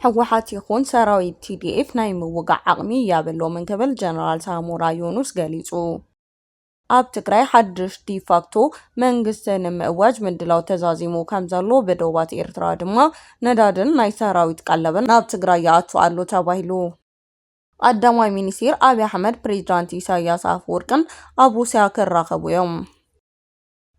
ሕወሓት ይኹን ሰራዊት TDF ናይ ምውጋዕ ዓቕሚ ያብሎምን ክብል ጀነራል ሳሞራ ዮኑስ ገሊጹ። ኣብ ትግራይ ሓድሽ ዲፋክቶ መንግስቲ ንምእዋጅ ምድላው ተዛዚሙ ከም ዘሎ ብደቡባት ኤርትራ ድማ ነዳድን ናይ ሰራዊት ቀለብን ናብ ትግራይ ይኣቱ ኣሎ ተባሂሉ። ቀዳማይ ሚኒስትር አብይ አሕመድ ፕሬዝዳንት ኢሳያስ አፈወርቅን ኣብ ሩስያ ክራኸቡ እዮም።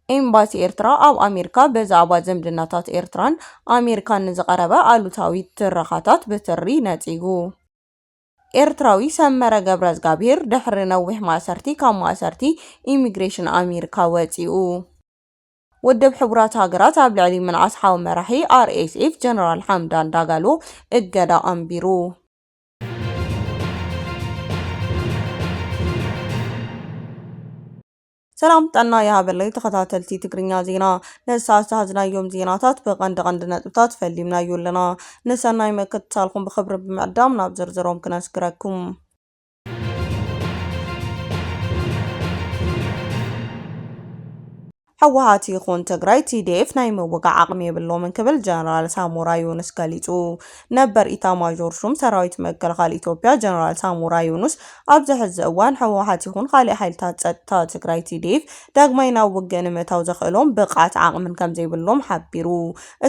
ኤምባሲ ኤርትራ ኣብ ኣሜሪካ ብዛዕባ ዝምድናታት ኤርትራን ኣሜሪካን ንዝቐረበ ኣሉታዊ ትረኻታት ብትሪ ነፂጉ። ኤርትራዊ ሰመረ ገብረእግዚአብሔር ድሕሪ ነዊሕ ማእሰርቲ ካብ ማእሰርቲ ኢሚግሬሽን ኣሜሪካ ወፂኡ። ውድብ ሕቡራት ሃገራት ኣብ ልዕሊ ምንዓስ ሓዊ መራሒ RSF ጀነራል ሓምዳን ዳጋሎ እገዳ ኣንቢሩ። ሰላም ጠና ያበለይ ተኸታተልቲ ትግርኛ ዜና ነሳስ ዝናዮም ዜናታት በቀንድ ነጥብታት ፈሊምናዩ ኣለና ንሰናይ መከታተልኩም ብኽብሪ ብምዕዳም ናብ ዝርዝሮም ክነስግረኩም። ሕወሓት ይኹን ትግራይ TDF ናይ ምውጋዕ ዓቕሚ የብሎምን ክብል ጀነራል ሳሞራ ዮኑስ ገሊጹ። ነበር ኢታማዦር ሹም ሰራዊት መከላኸሊ ኢትዮጵያ ጀነራል ሳሞራ ዮኑስ ኣብዚ ሕዚ እዋን ሕወሓት ይኹን ካልእ ሓይልታት ጸጥታ ትግራይ TDF ዳግማይ ናብ ውግእ ንምእታው ዘኽእሎም ብቕዓት ዓቕምን ከም ዘይብሎም ሓቢሩ።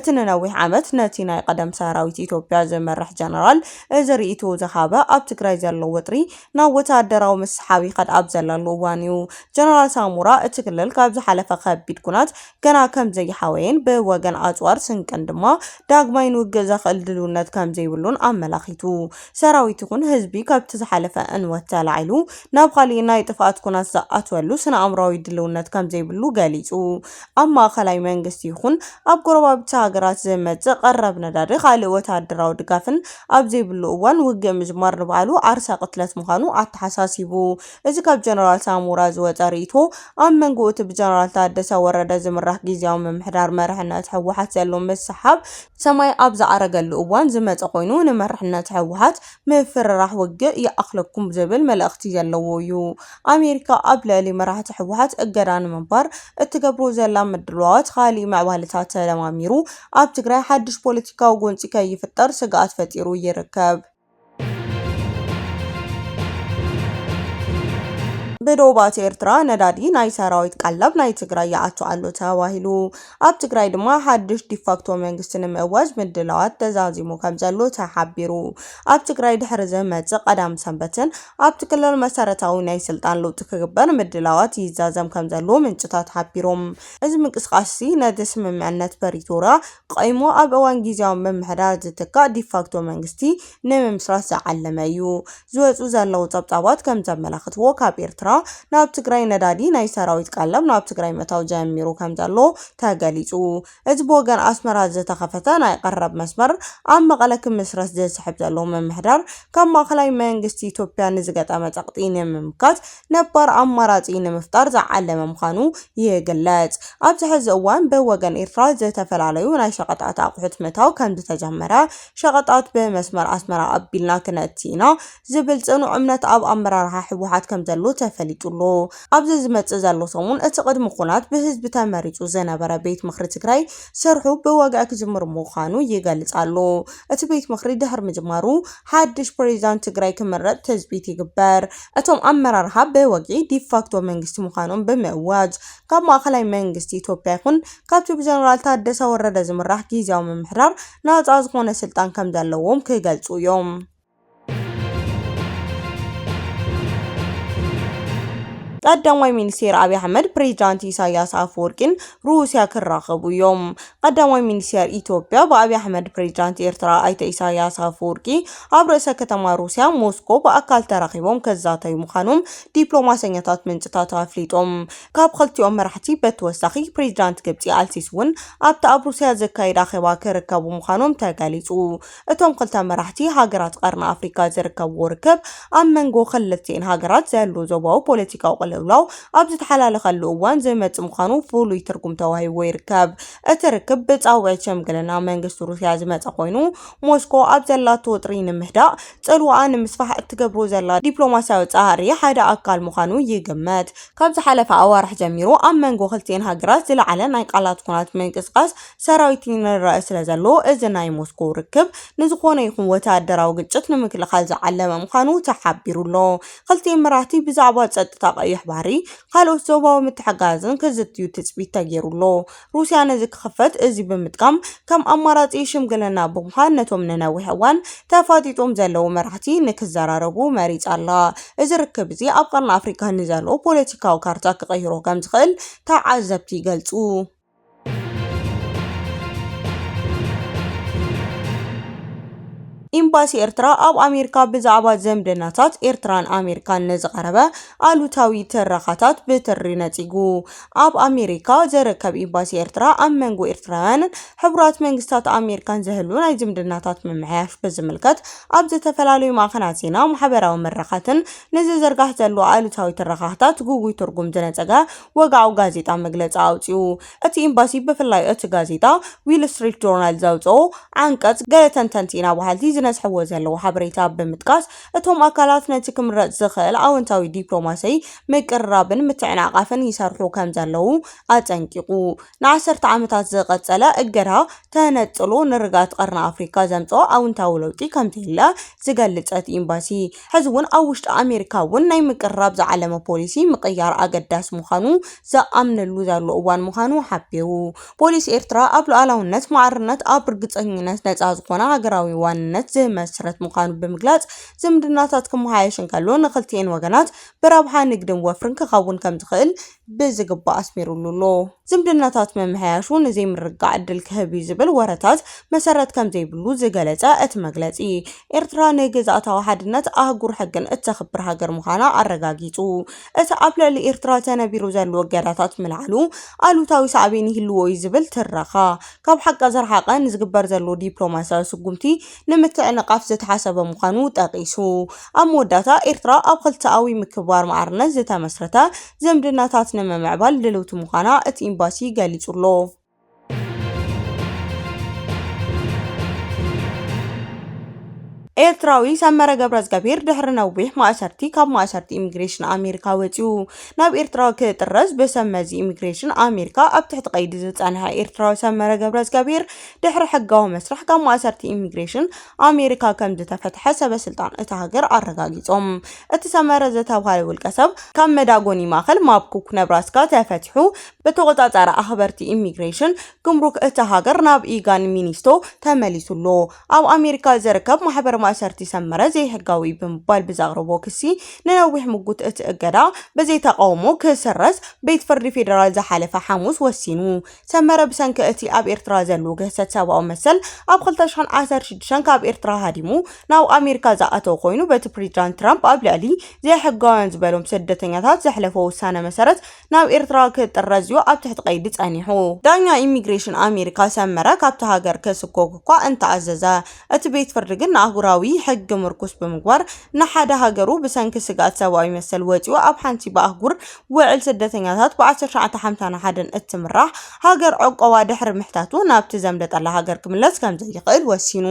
እቲ ንነዊሕ ዓመት ነቲ ናይ ቀደም ሰራዊት ኢትዮጵያ ዝመርሕ ጀነራል እዚ ርእይቱ ዝሃበ ኣብ ትግራይ ዘሎ ውጥሪ ናብ ወተሃደራዊ ምስሓብ ይኸድ ኣብ ዘለሉ እዋን እዩ። ጀነራል ሳሞራ እቲ ክልል ካብ ዝሓለፈ ከቢድ ኩናት ገና ከም ዘይሓወየን ብወገን ኣጽዋር ስንቅን ድማ ዳግማይ ንውግእ ዘኽእል ድልውነት ከም ዘይብሉን ኣመላኺቱ። ሰራዊት ይኹን ህዝቢ ካብቲ ዝሓለፈ እንወት ተላዒሉ ናብ ካሊእ ናይ ጥፍኣት ኩናት ዝኣትወሉ ስነ ኣእምሮዊ ድልውነት ከም ዘይብሉ ገሊጹ። ኣብ ማእኸላይ መንግስቲ ይኹን ኣብ ጎረባብቲ ሃገራት ዝመጽእ ቀረብ ነዳዲ ካልእ ወተሃደራዊ ድጋፍን ኣብ ዘይብሉ እዋን ውግእ ምጅማር ንባዕሉ ዓርሰ ቅትለት ምዃኑ ኣተሓሳሲቡ። እዚ ካብ ጀነራል ሳሞራ ዝወፀ ርእይቶ ኣብ መንጎ እቲ ብጀነራል ታደሰ ወረደ ዝምራሕ ጊዜያዊ ምምሕዳር መርሕነት ሕወሓት ዘሎ ምስሓብ ሰማይ ኣብ ዝዓረገሉ እዋን ዝመፀ ኮይኑ ንመርሕነት ሕወሓት ምፍርራሕ ውግእ ይኣኽለኩም ዝብል መልእኽቲ ዘለዎ እዩ። ኣሜሪካ ኣብ ልዕሊ መራሕቲ ሕወሓት እገዳ ንምንባር እትገብሮ ዘላ ምድላዋት ካሊእ ምዕባለታት ተለማሚሩ ኣብ ትግራይ ሓድሽ ፖለቲካዊ ጎንፂ ከይፍጠር ስግኣት ፈጢሩ ይርከብ። ብደቡባት ኤርትራ ነዳዲ ናይ ሰራዊት ቀለብ ናይ ትግራይ ይኣቱ ኣሎ ተባሂሉ። ኣብ ትግራይ ድማ ሓድሽ ዲፋክቶ መንግስቲ ንምእዋጅ ምድላዋት ተዛዚሙ ከም ዘሎ ተሓቢሩ። ኣብ ትግራይ ድሕሪ ዝመጽእ ቀዳም ሰንበትን ኣብቲ ክልል መሰረታዊ ናይ ስልጣን ለውጢ ክግበር ምድላዋት ይዛዘም ከም ዘሎ ምንጭታት ሓቢሮም። እዚ ምንቅስቃስ ነቲ ስምምዕነት ፕሪቶርያ ቀይሞ ኣብ እዋን ጊዜያዊ ምምሕዳር ዝትካእ ዲፋክቶ መንግስቲ ንምምስራት ዝዓለመ እዩ። ዝወፁ ዘለው ጸብጻባት ከም ዘመላኽትዎ ካብ ኤርትራ ናብ ትግራይ ነዳዲ ናይ ሰራዊት ቀለብ ናብ ትግራይ መታው ጀሚሩ ከም ዘሎ ተገሊጹ። እዚ ብወገን ኣስመራ ዝተኸፈተ ናይ ቀረብ መስመር ኣብ መቐለ ክምስረት ዝስሕብ ዘሎ ምምሕዳር ካብ ማእኸላይ መንግስቲ ኢትዮጵያ ንዝገጠመ ጸቕጢ ንምምካት ነባር ኣማራጺ ንምፍጣር ዝዓለመ ምዃኑ ይግለጽ። ኣብዚ ሕዚ እዋን ብወገን ኤርትራ ዝተፈላለዩ ናይ ሸቐጣት ኣቑሑት ምእታው ከም ዝተጀመረ ሸቐጣት ብመስመር ኣስመራ ኣቢልና ክነእቲ ኢና ዝብል ጽኑዕ እምነት ኣብ ኣመራርሓ ሕወሓት ከም ዘሎ ተፈሊጡሎ። ኣብዚ ዝመጽእ ዘሎ ሰሙን እቲ ቅድሚ ኩናት ብህዝቢ ተመሪጹ ዝነበረ ቤት ምኽሪ ትግራይ ስርሑ ብወግዕ ክጅምር ምዃኑ ይገልጽ ኣሎ። እቲ ቤት ምኽሪ ድሕሪ ምጅማሩ ሓድሽ ፕሬዝዳንት ትግራይ ክምረጥ ተዝቢት ይግበር። እቶም ኣመራርሓ ብወግዒ ዲፋክቶ መንግስቲ ምዃኖም ብምእዋጅ ካብ ማእኸላይ መንግስቲ ኢትዮጵያ ይኹን ካብቲ ብጀነራል ታደሰ ወረደ ዝምራሕ ጊዜያዊ ምምሕዳር ናፃ ዝኾነ ስልጣን ከም ዘለዎም ክገልጹ እዮም። ቀዳማይ ሚኒስትር አብይ አሕመድ ፕሬዝዳንት ኢሳያስ አፈወርቂን ሩሲያ ክራኸቡ እዮም። ቀዳማይ ሚኒስትር ኢትዮጵያ በአብይ አሕመድ ፕሬዝዳንት ኤርትራ አይተ ኢሳያስ አፈወርቂ ኣብ ርእሰ ከተማ ሩሲያ ሞስኮ በአካል ተራኺቦም ከዛተዩ ምዃኖም ዲፕሎማሰኛታት ምንጭታት ኣፍሊጦም። ካብ ክልቲኦም መራሕቲ በተወሳኺ ፕሬዝዳንት ግብፂ ኣልሲሲ እውን ኣብቲ ኣብ ሩሲያ ዝካየድ ኣኼባ ክርከቡ ምዃኖም ተገሊጹ። እቶም ክልተ መራሕቲ ሃገራት ቀርኒ ኣፍሪካ ዝርከብዎ ርክብ ኣብ መንጎ ክልቲአን ሃገራት ዘሎ ዞባዊ ፖለቲካዊ ምልውላው ኣብ ዝተሓላለኸሉ እዋን ዝመጽእ ምዃኑ ፍሉይ ትርጉም ተዋሂብዎ ይርከብ። እቲ ርክብ ብጻውዒት ሽምግልና መንግስቲ ሩስያ ዝመጸ ኮይኑ ሞስኮ ኣብ ዘላቶ ውጥሪ ንምህዳእ ጽልዋኣ ንምስፋሕ እትገብሮ ዘላ ዲፕሎማስያዊ ጻዕሪ ሓደ ኣካል ምዃኑ ይግመት። ካብ ዝሓለፈ ኣዋርሕ ጀሚሩ ኣብ መንጎ ክልቲአን ሃገራት ዝለዓለ ናይ ቃላት ኩናት ምንቅስቓስ ሰራዊት ይንረአ ስለ ዘሎ እዚ ናይ ሞስኮ ርክብ ንዝኾነ ይኹን ወተሃደራዊ ግጭት ንምክልኻል ዝዓለመ ምዃኑ ተሓቢሩሎ። ክልቲአን መራሕቲ ብዛዕባ ጸጥታ ቀይሕ ባሕሪ ካልኦት ዞባዊ ምትሕግጋዝን ክዝትዩ ትጽቢት ተገይሩሎ። ሩስያ ነዚ ክኽፈት እዚ ብምጥቃም ከም ኣማራጺ ሽምግልና ብምዃን ነቶም ንነዊሕ እዋን ተፋጢጦም ዘለዉ መራሕቲ ንክዘራረቡ መሪጻ ኣላ። እዚ ርክብ እዚ ኣብ ቀርኒ ኣፍሪካ ንዘሎ ፖለቲካዊ ካርታ ክቐይሮ ከም ዝኽእል ተዓዘብቲ ይገልጹ። ኤምባሲ ኤርትራ ኣብ ኣሜሪካ ብዛዕባ ዝምድናታት ኤርትራን ኣሜሪካን ንዝቐረበ ኣሉታዊ ትረኻታት ብትሪ ነጺጉ። ኣብ ኣሜሪካ ዝርከብ ኤምባሲ ኤርትራ ኣብ መንጎ ኤርትራውያንን ሕቡራት መንግስታት ኣሜሪካን ዝህሉ ናይ ዝምድናታት ምምሕያሽ ብዝምልከት ኣብ ዝተፈላለዩ ማዕከናት ዜና ማሕበራዊ መራኸብትን ንዝዝርጋሕ ዘሎ ኣሉታዊ ትረኻታት ጉጉይ ትርጉም ዝነጸገ ወግዓዊ ጋዜጣ መግለጺ ኣውፂኡ። እቲ ኤምባሲ ብፍላይ እቲ ጋዜጣ ዊል ስትሪት ጆርናል ዘውፅኦ ዓንቀጽ ገለ ተንተንቲና ባህልቲ ዝነስሕዎ ዘለዉ ሓበሬታ ብምጥቃስ እቶም ኣካላት ነቲ ክምረጽ ዝኽእል ኣወንታዊ ዲፕሎማሲያዊ ምቅርራብን ምትዕናቓፍን ይሰርሑ ከም ዘለዉ ኣጸንቂቑ። ን10 ዓመታት ዝቐጸለ እገዳ ተነጽሎ ንርጋት ቀርኒ ኣፍሪካ ዘምጽኦ ኣወንታዊ ለውጢ ከምዘየለ ዝገልጽ እቲ ኤምባሲ ሕዚ እውን ኣብ ውሽጢ ኣሜሪካ እውን ናይ ምቅርራብ ዝዓለመ ፖሊሲ ምቕያር ኣገዳሲ ምዃኑ ዝኣምነሉ ዘሎ እዋን ምዃኑ ሓቢሩ። ፖሊሲ ኤርትራ ኣብ ሉዓላውነት ማዕርነት ኣብ ርግጸኝነት ነጻ ዝኾነ ሃገራዊ ዋንነት ዝመስረት ምዃኑ ብምግላጽ ዝምድናታት ክመሓየሽ እንከሎ ንኽልቲአን ወገናት ብረብሓ ንግድን ወፍርን ክኸውን ከም ዝኽእል ብዝግባእ ኣስሚሩሉሎ። ዝምድናታት መምሕያሹ ንዘይምርጋዕ ዕድል ክህብ ዝብል ወረታት መሰረት ከም ዘይብሉ ዝገለጸ እቲ መግለጺ ኤርትራ ንግዝኣታዊ ሓድነት ኣህጉር ሕግን እተኽብር ሃገር ምዃና ኣረጋጊጹ። እቲ ኣብ ልዕሊ ኤርትራ ተነቢሩ ዘሎ እገዳታት ምልዓሉ ኣሉታዊ ሳዕቤን ይህልዎ እዩ ዝብል ትረኻ ካብ ሓቂ ዝረሓቐ ንዝግበር ዘሎ ዲፕሎማስያዊ ስጉምቲ ንምትዕንቃፍ ዝተሓሰበ ምዃኑ ጠቂሱ። ኣብ መወዳእታ ኤርትራ ኣብ ክልተኣዊ ምክባር ማዕርነት ዝተመስረተ ዝምድናታት ንምምዕባል ድልውቲ ምዃና እቲ ኤምባሲ ገሊጹሎ። ኤርትራዊ ሰመረ ገብረዝገቢር ድሕሪ ነዊሕ ማእሰርቲ ካብ ማእሰርቲ ኢሚግሬሽን ኣሜሪካ ወፂኡ ናብ ኤርትራ ክጥረዝ ብሰመዚ ኢሚግሬሽን ኣሜሪካ ኣብ ትሕቲ ቀይዲ ዝጸንሐ ኤርትራዊ ሰመረ ገብረዝገቢር ድሕሪ ሕጋዊ መስርሕ ካብ ማእሰርቲ ኢሚግሬሽን ኣሜሪካ ከም ዝተፈትሐ ሰበስልጣን እቲ ሃገር ኣረጋጊጾም። እቲ ሰመረ ዝተባህለ ውልቀ ሰብ ካብ መዳጎኒ ማእከል ማብኩክ ነብራስካ ተፈቲሑ ብተቆጻጻሪ ኣኽበርቲ ኢሚግሬሽን ጉምሩክ እቲ ሃገር ናብ ኢጋን ሚኒስቶ ተመሊሱሎ። ኣብ ኣሜሪካ ዝርከብ ማሕበር ማእሰርቲ ሰመረ ዘይሕጋዊ ብምባል ብዘቕርቦ ክሲ ንነዊሕ ምጉት እቲ እገዳ በዘይ ተቃውሞ ክስረዝ ቤት ፍርዲ ፌደራል ዝሓለፈ ሐሙስ ወሲኑ። ሰመረ ብሰንኪ እቲ ኣብ ኤርትራ ዘሎ ግህሰት ሰብኣዊ መሰል ኣብ 2016 ካብ ኤርትራ ሃዲሙ ናብ ኣሜሪካ ዝኣተወ ኮይኑ በቲ ፕሬዚዳንት ትራምፕ ኣብ ልዕሊ ዘይሕጋውያን ዝበሎም ስደተኛታት ዘሕለፈ ውሳነ መሰረት ናብ ኤርትራ ክጥረዝ ኣብ ትሕቲ ቀይዲ ጸኒሑ። ዳኛ ኢሚግሬሽን ኣሜሪካ ሰመረ ካብቲ ሃገር ክስኮክ እኳ እንተኣዘዘ እቲ ቤት ፍርዲ ግን ንኣህጉራዊ ሕጊ ምርኩስ ብምግባር ንሓደ ሃገሩ ብሰንኪ ስጋት ሰብኣዊ መሰል ወፂኡ ኣብ ሓንቲ ብኣህጉር ውዕል ስደተኛታት ብ1951 እትምራሕ ሃገር ዕቆባ ድሕሪ ምሕታቱ ናብቲ ዘምለጠላ ሃገር ክምለስ ከም ዘይኽእል ወሲኑ።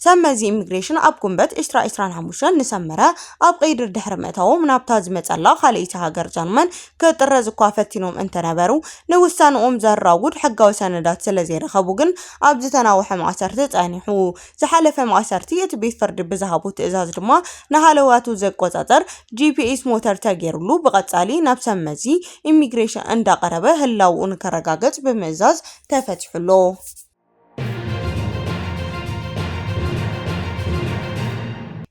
ሰመዚ ኢሚግሬሽን ኣብ ጉንበት 2025 ንሰመረ ኣብ ቀይዲ ድሕሪ ምእታዎም ናብታ ዝመጸላ ካልእቲ ሃገር ጀርመን ክጥረዝ እኳ ፈቲኖም እንተነበሩ ንውሳነኦም ዘራውድ ሕጋዊ ሰነዳት ስለዘይረኸቡ ግን ኣብ ዝተናውሐ ማእሰርቲ ጸኒሑ። ዝሓለፈ ማእሰርቲ እቲ ቤት ፍርዲ ብዝሃቡ ትእዛዝ ድማ ንሃለዋቱ ዘቆጻጸር ጂፒኤስ ሞተር ተገይሩሉ ብቐጻሊ ናብ ሰመዚ ኢሚግሬሽን እንዳቀረበ ህላውኡ ንከረጋገጽ ብምእዛዝ ተፈቲሑሎ።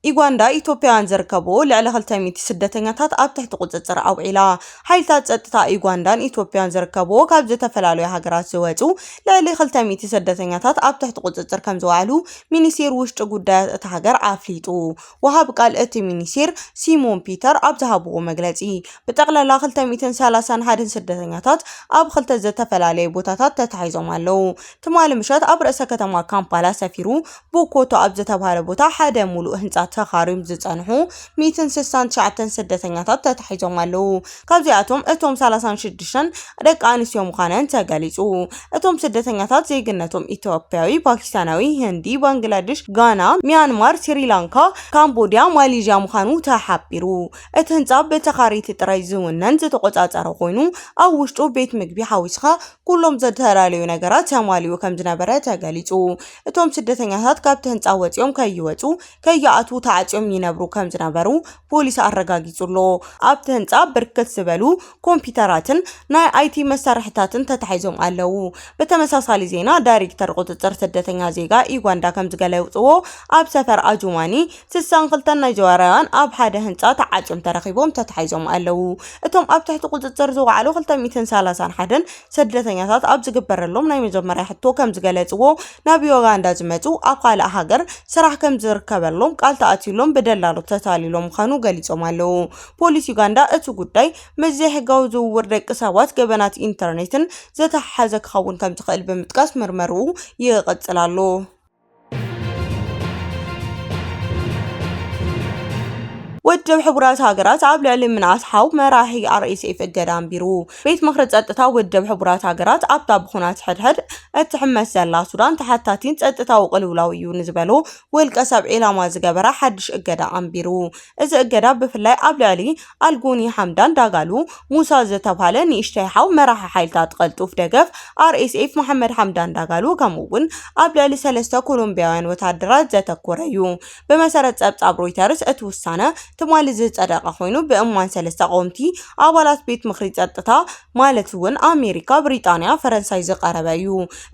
ኢጓንዳ ኢትዮጵያውያን ዝርከብዎ ልዕሊ 200 ስደተኛታት ኣብ ትሕቲ ቁጽጽር ኣውዒላ። ሓይልታት ጸጥታ ኢጓንዳን ኢትዮጵያን ዝርከብዎ ካብ ዝተፈላለዩ ሃገራት ዝወጹ ልዕሊ 200 ስደተኛታት ኣብ ትሕቲ ቁጽጽር ከም ዝዋዕሉ ሚኒስቴር ውሽጢ ጉዳያት እቲ ሃገር ኣፍሊጡ። ወሃቢ ቃል እቲ ሚኒስቴር ሲሞን ፒተር ኣብ ዝሃብዎ መግለጺ ብጠቕላላ 231 ስደተኛታት ኣብ ክልተ ዝተፈላለዩ ቦታታት ተታሒዞም ኣለዉ። ትማሊ ምሸት ኣብ ርእሰ ከተማ ካምፓላ ሰፊሩ ቦኮቶ ኣብ ዝተባህለ ቦታ ሓደ ሙሉእ ህንጻ ተኻሪም ዝጸንሑ 169 ስደተኛታት ተታሒዞም ኣለዉ። ካብዚኣቶም እቶም 36 ደቂ ኣንስትዮ ምዃነን ተገሊጹ። እቶም ስደተኛታት ዜግነቶም ኢትዮጵያዊ፣ ፓኪስታናዊ፣ ህንዲ፣ ባንግላዴሽ፣ ጋና፣ ሚያንማር፣ ስሪላንካ፣ ካምቦዲያ፣ ማሌዥያ ምዃኑ ተሓቢሩ። እቲ ህንጻ ብተኻሪቲ ጥራይ ዝውነን ዝተቆጻጸረ ኮይኑ ኣብ ውሽጡ ቤት ምግቢ ሓዊስኻ ኩሎም ዝተፈላለዩ ነገራት ተማሊኡ ከም ዝነበረ ተገሊጹ። እቶም ስደተኛታት ካብቲ ህንጻ ወፂኦም ከይወጹ ከይኣቱ ተዓጽዮም ይነብሩ ከም ዝነበሩ ፖሊስ ኣረጋጊጹሎ። ኣብቲ ህንጻ ብርክት ዝበሉ ኮምፒዩተራትን ናይ አይቲ መሳርሒታትን ተታሒዞም ኣለዉ። በተመሳሳሊ ዜና ዳይሬክተር ቁጥጥር ስደተኛ ዜጋ ዩጋንዳ ከም ዝገለጽዎ ኣብ ሰፈር አጁማኒ 62 ናይጀርያውያን ኣብ ሓደ ህንጻ ተዓጽዮም ተረኺቦም ተታሒዞም ኣለዉ። እቶም ኣብ ትሕቲ ቁጥጥር ዝወዓሉ 231 ስደተኛታት ኣብ ዝግበረሎም ናይ መጀመርያ ሕቶ ከም ዝገለጽዎ ናብ ዩጋንዳ ዝመጹ ኣብ ካልእ ሃገር ስራሕ ከም ዝርከበሎም ቃል ተኣትዩሎም ብደላሎት ተታሊሎም ምዃኑ ገሊጾም ኣለዉ። ፖሊስ ዩጋንዳ እቲ ጉዳይ ምስ ዘይሕጋዊ ዝውውር ደቂ ሰባት ገበናት ኢንተርኔትን ዝተሓሓዘ ክኸውን ከም ዝኽእል ብምጥቃስ ምርመርኡ ይቕጽል ኣሎ። ውድብ ሕቡራት ሃገራት ኣብ ልዕሊ ምንኣስ ሓው መራሒ RSF እገዳ ኣንቢሩ። ቤት ምኽሪ ጸጥታ ውድብ ሕቡራት ሃገራት ኣብታ ብኹናት ሕድሕድ እትሕመስ ዘላ ሱዳን ተሓታቲን ጸጥታዊ ቅልውላው እዩ ንዝበሎ ውልቀ ሰብ ዒላማ ዝገበረ ሓድሽ እገዳ ኣንቢሩ። እዚ እገዳ ብፍላይ ኣብ ልዕሊ ኣልጎኒ ሓምዳን ዳጋሉ ሙሳ ዝተባሃለ ንእሽተይ ሓው መራሒ ሓይልታት ቅልጡፍ ደገፍ RSF መሐመድ ሓምዳን ዳጋሉ ከምኡውን ኣብ ልዕሊ 3 ኮሎምቢያውያን ወታደራት ዘተኮረ እዩ። ብመሰረት ጸብጻብ ሮይተርስ እቲ ውሳነ ትማሊ ዝጸደቀ ኮይኑ ብእማን 3 ቆምቲ ኣባላት ቤት ምኽሪ ጸጥታ ማለት እውን ኣሜሪካ፣ ብሪጣንያ፣ ፈረንሳይ ዝቀረበ እዩ።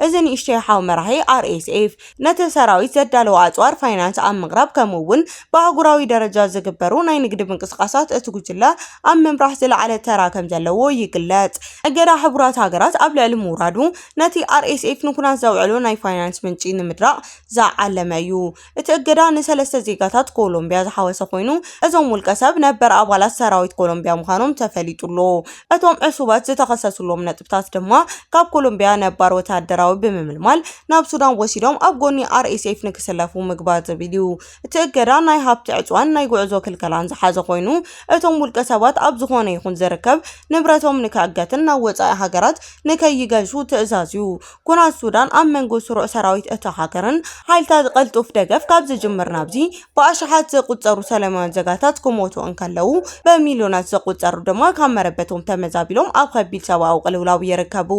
እዚ ንእሽተይ ሓው መራሒ RSF ነቲ ሰራዊት ዘዳለወ ኣጽዋር ፋይናንስ ኣብ ምቕራብ ከምኡውን ብኣህጉራዊ ደረጃ ዝግበሩ ናይ ንግዲ ምንቅስቓሳት እቲ ጉጅለ ኣብ ምምራሕ ዝለዓለ ተራ ከም ዘለዎ ይግለጽ። እገዳ ሕቡራት ሃገራት ኣብ ልዕሊ ምውራዱ ነቲ RSF ንኩናት ዘውዕሉ ናይ ፋይናንስ ምንጪ ንምድራቕ ዝዓለመ እዩ። እቲ እገዳ ን3 ዜጋታት ኮሎምቢያ ዝሓወሰ ኮይኑ እዞም ውልቀ ሰብ ነበር ኣባላት ሰራዊት ኮሎምቢያ ምዃኖም ተፈሊጡሎ። እቶም ዕሱባት ዝተኸሰሱሎም ነጥብታት ድማ ካብ ኮሎምቢያ ነባር ወታደራዊ ብምምልማል ናብ ሱዳን ወሲዶም ኣብ ጎኒ RSF ንክስለፉ ምግባር ዝብል እዩ። እቲ እገዳ ናይ ሃብቲ ዕፅዋን ናይ ጉዕዞ ክልከላን ዝሓዘ ኮይኑ እቶም ውልቀ ሰባት ኣብ ዝኾነ ይኹን ዝርከብ ንብረቶም ንክእገትን ናብ ወጻኢ ሃገራት ንከይገዝፉ ትእዛዝ እዩ። ኩናት ሱዳን ኣብ መንጎ ስሩዕ ሰራዊት እቲ ሃገርን ሓይልታት ቅልጡፍ ደገፍ ካብ ዝጅምር ናብዚ ብኣሽሓት ዝቁጸሩ ሰላማውያን ዜጋታት ክሞቱ እንከለዉ በሚልዮናት ዝቁጸሩ ድማ ካብ መረበቶም ተመዛቢሎም ኣብ ከቢድ ሰብኣዊ ቅልውላው ይርከቡ።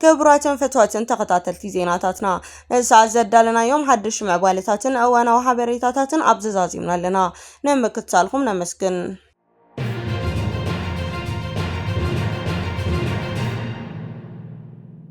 ክቡራትን ፈትዋትን ተኸታተልቲ ዜናታትና ንሰዓት ዘዳለናዮም ሓድሽ ምዕባለታትን እዋናዊ ሓበሬታታትን ኣብ ዝዛዚምና ኣለና። ንምክትሳልኩም ነመስግን።